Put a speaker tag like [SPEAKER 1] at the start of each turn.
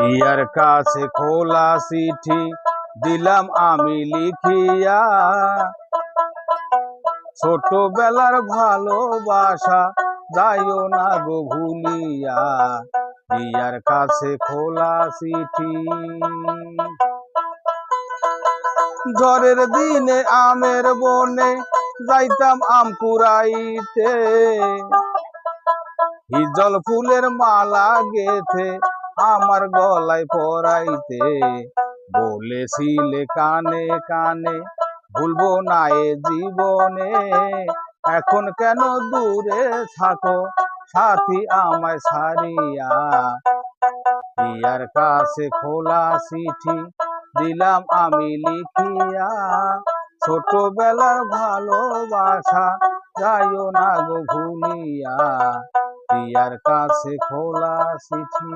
[SPEAKER 1] ইয়ার কাছে খোলা চিঠি দিলাম আমি লিখিয়া, ছোটবেলার ভালোবাসা যাইও না গো ভুলিয়া। ইয়ার কাছে খোলা চিঠি। ঝড়ের দিনে আমের বনে যাইতাম আম কুড়াইতে, হিজল ফুলের মালা গেথে আমার গলায় পরাইতে। বলেছিলে কানে কানে ভুলবো না এ জীবনে, এখন কেন দূরে থাকো সাথী আমায় ছাড়িয়া। ইয়ার কাছে খোলা চিঠি দিলাম আমি লিখিয়া, ছোটবেলার ভালোবাসা যাইও না গো ভুলিয়া। ইয়ার কাছে খোলা চিঠি।